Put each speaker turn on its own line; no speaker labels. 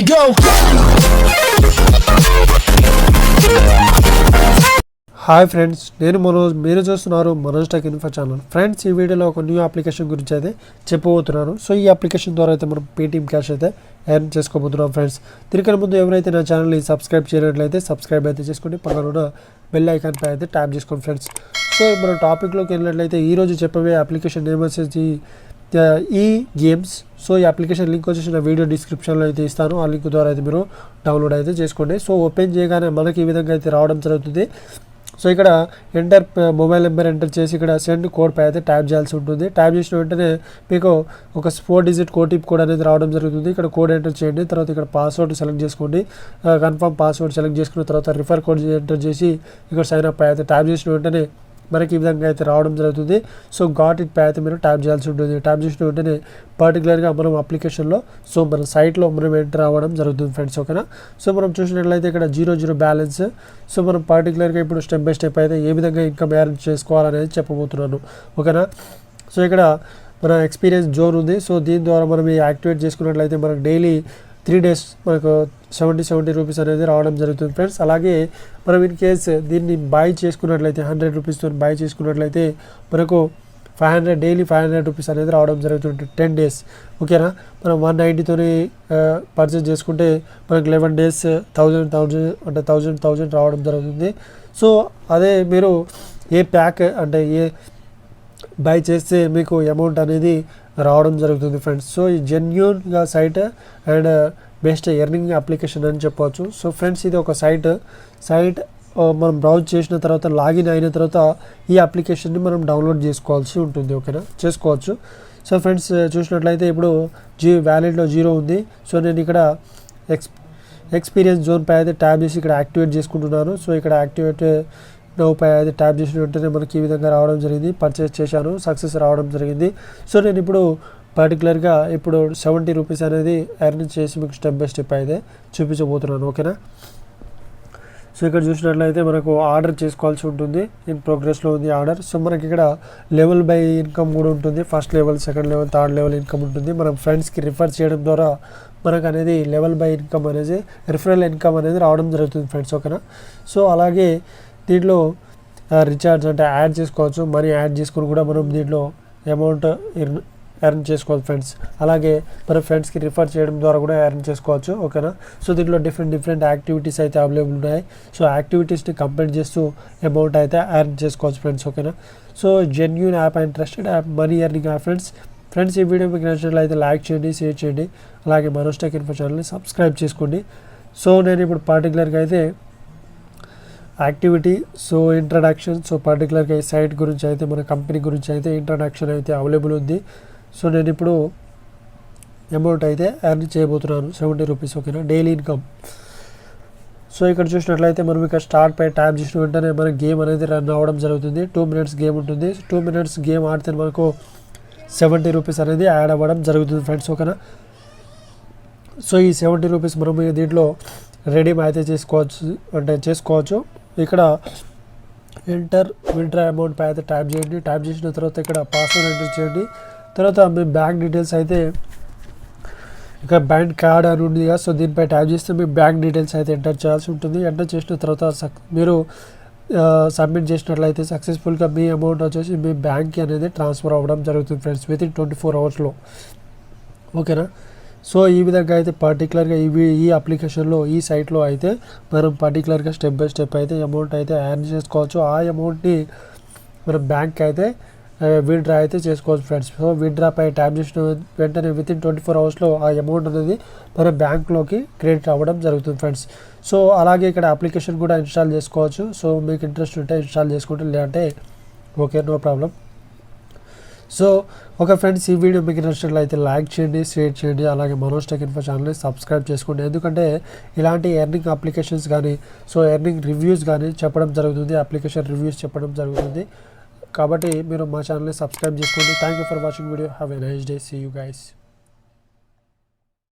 we go.
Hi friends, నేను మనోజ్. మీరు చూస్తున్నారు Manoj tech info channel. Friends, ఈ వీడియోలో ఒక న్యూ అప్లికేషన్ గురించి అయితే చెప్పబోతున్నాను. సో ఈ అప్లికేషన్ ద్వారా అయితే మనం పేటీఎం క్యాష్ అయితే ఎర్న్ చేసుకోబోతున్నాం ఫ్రెండ్స్. దీనికన్నా ముందు ఎవరైతే నా ఛానల్ని సబ్స్క్రైబ్ చేయనట్లయితే సబ్స్క్రైబ్ అయితే చేసుకోండి, పక్కన ఉన్న బెల్ ఐకాన్ పై అయితే ట్యాప్ చేసుకోండి ఫ్రెండ్స్. సో మన టాపిక్లోకి వెళ్ళినట్లయితే ఈరోజు చెప్పబోయే అప్లికేషన్ నేమ్ వచ్చేసి ఈ గేమ్స్. సో ఈ అప్లికేషన్ లింక్ వచ్చేసి నా వీడియో డిస్క్రిప్షన్లో అయితే ఇస్తాను. ఆ లింక్ ద్వారా అయితే మీరు డౌన్లోడ్ అయితే చేసుకోండి. సో ఓపెన్ చేయగానే మనకి ఈ విధంగా అయితే రావడం జరుగుతుంది. సో ఇక్కడ ఎంటర్ మొబైల్ నెంబర్ ఎంటర్ చేసి ఇక్కడ సెండ్ కోడ్ పై అయితే ట్యాప్ చేయాల్సి ఉంటుంది. ట్యాప్ చేసిన వెంటనే మీకు ఒక 4 డిజిట్ ఓటీపీ కోడ్ అనేది రావడం జరుగుతుంది. ఇక్కడ కోడ్ ఎంటర్ చేయండి. తర్వాత ఇక్కడ పాస్వర్డ్ సెలెక్ట్ చేసుకోండి. కన్ఫర్మ్ పాస్వర్డ్ సెలెక్ట్ చేసుకున్న తర్వాత రిఫర్ కోడ్ ఎంటర్ చేసి ఇక్కడ సైన్ అప్ అయితే ట్యాప్ చేసిన వెంటనే మనకి ఈ విధంగా అయితే రావడం జరుగుతుంది. సో గాట్ ఇట్ పై అయితే మీరు ట్యాప్ చేయాల్సి ఉంటుంది. ట్యాప్ చేసిన వెంటనే పర్టికులర్గా మనం అప్లికేషన్లో సో మన సైట్లో మనం ఎంటర్ అవ్వడం జరుగుతుంది ఫ్రెండ్స్. ఓకేనా. సో మనం చూసినట్లయితే ఇక్కడ 0 బ్యాలెన్స్. సో మనం పర్టికులర్గా ఇప్పుడు స్టెప్ బై స్టెప్ అయితే ఏ విధంగా ఇన్కమ్ ఎర్న్ చేసుకోవాలనేది చెప్పబోతున్నాను. ఓకేనా. సో ఇక్కడ మన ఎక్స్పీరియన్స్ జోన్ ఉంది. సో దీని ద్వారా మనం యాక్టివేట్ చేసుకున్నట్లయితే మనకు డైలీ 3 days మనకు 70 రూపీస్ అనేది రావడం జరుగుతుంది ఫ్రెండ్స్. అలాగే మనం ఇన్ కేస్ దీన్ని బై చేసుకున్నట్లయితే 100 రూపీస్తో బై చేసుకున్నట్లయితే మనకు 500 డైలీ 500 రూపీస్ అనేది రావడం జరుగుతుంది 10 days. ఓకేనా. మనం 190తో పర్చేస్ చేసుకుంటే మనకు 11 days 1000 అంటే 1000 రావడం జరుగుతుంది. సో అదే మీరు ఏ ప్యాక్ అంటే ఏ బై చేస్తే మీకు అమౌంట్ అనేది రావడం జరుగుతుంది ఫ్రెండ్స్. సో ఈ జెన్యూన్గా site and best earning application అని చెప్పవచ్చు. సో ఫ్రెండ్స్, ఇది ఒక సైట్ మనం బ్రౌజ్ చేసిన తర్వాత లాగిన్ అయిన తర్వాత ఈ అప్లికేషన్ని మనం డౌన్లోడ్ చేసుకోవాల్సి ఉంటుంది. ఓకేనా, చేసుకోవచ్చు. సో ఫ్రెండ్స్, చూసినట్లయితే ఇప్పుడు వ్యాలెట్లో 0 ఉంది. సో నేను ఇక్కడ ఎక్స్పీరియన్స్ జోన్ పై అయితే ట్యాబ్ చేసి ఇక్కడ యాక్టివేట్ చేసుకుంటున్నాను. సో ఇక్కడ యాక్టివేట్ నౌ పై అయితే ట్యాప్ చేసిన వెంటనే మనకి ఈ విధంగా రావడం జరిగింది. పర్చేస్ చేశాను, సక్సెస్ రావడం జరిగింది. సో నేను ఇప్పుడు పర్టికులర్గా ఇప్పుడు 70 రూపీస్ అనేది ఎర్న్ చేసి మీకు స్టెప్ బై స్టెప్ అయితే చూపించబోతున్నాను. ఓకేనా. సో ఇక్కడ చూసినట్లయితే మనకు ఆర్డర్ చేసుకోవాల్సి ఉంటుంది. ఇన్ ప్రోగ్రెస్లో ఉంది ఆర్డర్. సో మనకి ఇక్కడ లెవెల్ బై ఇన్కమ్ కూడా ఉంటుంది. First level, second level, third level income ఉంటుంది. మనం ఫ్రెండ్స్కి రిఫర్ చేయడం ద్వారా మనకు అనేది లెవెల్ బై ఇన్కమ్ అనేది రిఫరల్ ఇన్కమ్ అనేది రావడం జరుగుతుంది ఫ్రెండ్స్. ఓకేనా. సో అలాగే దీంట్లో రీఛార్జ్ అంటే యాడ్ చేసుకోవచ్చు. మనీ యాడ్ చేసుకుని కూడా మనం దీంట్లో అమౌంట్ ఎర్న్ చేసుకోవచ్చు ఫ్రెండ్స్. అలాగే మన ఫ్రెండ్స్కి రిఫర్ చేయడం ద్వారా కూడా ఎర్న్ చేసుకోవచ్చు. ఓకేనా. సో దీంట్లో డిఫరెంట్ యాక్టివిటీస్ అయితే అవైలబుల్ ఉన్నాయి. సో యాక్టివిటీస్ని కంప్లీట్ చేస్తూ అమౌంట్ అయితే ఎర్న్ చేసుకోవచ్చు ఫ్రెండ్స్. ఓకేనా. So genuine app and trusted app money earning app friends. ఈ వీడియో మీకు నచ్చినట్లయితే లైక్ చేయండి, షేర్ చేయండి. అలాగే మనోజ్ టెక్ ఇన్ఫో ఛానల్ని సబ్స్క్రైబ్ చేసుకోండి. సో నేను ఇప్పుడు పర్టికులర్గా అయితే యాక్టివిటీ ఇంట్రడక్షన్ పర్టికులర్గా ఈ సైట్ గురించి అయితే మన కంపెనీ గురించి అయితే ఇంట్రడక్షన్ అయితే అవైలబుల్ ఉంది. సో నేను ఇప్పుడు అమౌంట్ అయితే ఎర్న్ చేయబోతున్నాను 70 రూపీస్. ఓకేనా, డైలీ ఇన్కమ్. సో ఇక్కడ చూసినట్లయితే మనం ఇక్కడ స్టార్ట్ పై ట్యాప్ చేసిన వెంటనే మన గేమ్ అనేది రన్ అవ్వడం జరుగుతుంది. 2 minutes గేమ్ ఉంటుంది. 2 minutes గేమ్ ఆడితే మనకు 70 రూపీస్ అనేది యాడ్ అవ్వడం జరుగుతుంది ఫ్రెండ్స్. ఓకేనా. సో ఈ 70 రూపీస్ మనం దీంట్లో రెడీమ్ అయితే చేసుకోవచ్చు. ఇక్కడ ఎంటర్ విత్డ్రా అమౌంట్ పై అయితే ట్యాప్ చేయండి. ట్యాప్ చేసిన తర్వాత ఇక్కడ పాస్వర్డ్ ఎంటర్ చేయండి. తర్వాత మీ బ్యాంక్ డీటెయిల్స్ అయితే ఇక్కడ బ్యాంక్ కార్డ్ అని ఉంది కదా. సో దీనిపై ట్యాప్ చేస్తే మీ బ్యాంక్ డీటెయిల్స్ అయితే ఎంటర్ చేయాల్సి ఉంటుంది. ఎంటర్ చేసిన తర్వాత మీరు సబ్మిట్ చేసినట్లయితే సక్సెస్ఫుల్గా మీ అమౌంట్ వచ్చేసి మీ బ్యాంక్కి అనేది ట్రాన్స్ఫర్ అవ్వడం జరుగుతుంది ఫ్రెండ్స్ వితిన్ 24 hours. ఓకేనా. సో ఈ విధంగా అయితే పర్టికులర్గా ఈ అప్లికేషన్లో ఈ సైట్లో అయితే మనం పర్టికులర్గా స్టెప్ బై స్టెప్ అయితే అమౌంట్ అయితే ఎర్న్ చేసుకోవచ్చు. ఆ అమౌంట్ని మనం బ్యాంక్ అయితే విత్డ్రా అయితే చేసుకోవచ్చు ఫ్రెండ్స్. సో విత్డ్రా పై ట్యాప్ చేసిన వెంటనే వితిన్ 24 hours ఆ అమౌంట్ అనేది మన బ్యాంక్లోకి క్రెడిట్ అవ్వడం జరుగుతుంది ఫ్రెండ్స్. సో అలాగే ఇక్కడ అప్లికేషన్ కూడా ఇన్స్టాల్ చేసుకోవచ్చు. సో మీకు ఇంట్రెస్ట్ ఉంటే ఇన్స్టాల్ చేసుకుంటే, లేదంటే okay, no problem. So okay friends, ఈ వీడియో మీకు నచ్చినట్లయితే లైక్ చేయండి, షేర్ చేయండి. అలాగే మనోజ్ టెక్ ఇన్ఫో ఛానల్ని సబ్స్క్రైబ్ చేసుకోండి. ఎందుకంటే ఇలాంటి ఎర్నింగ్ అప్లికేషన్స్ కానీ ఎర్నింగ్ రివ్యూస్ కానీ చెప్పడం జరుగుతుంది, అప్లికేషన్ రివ్యూస్ చెప్పడం జరుగుతుంది. కాబట్టి మీరు మా ఛానల్ని సబ్స్క్రైబ్ చేసుకోండి. Thank you for watching video. Have a nice day. See you guys.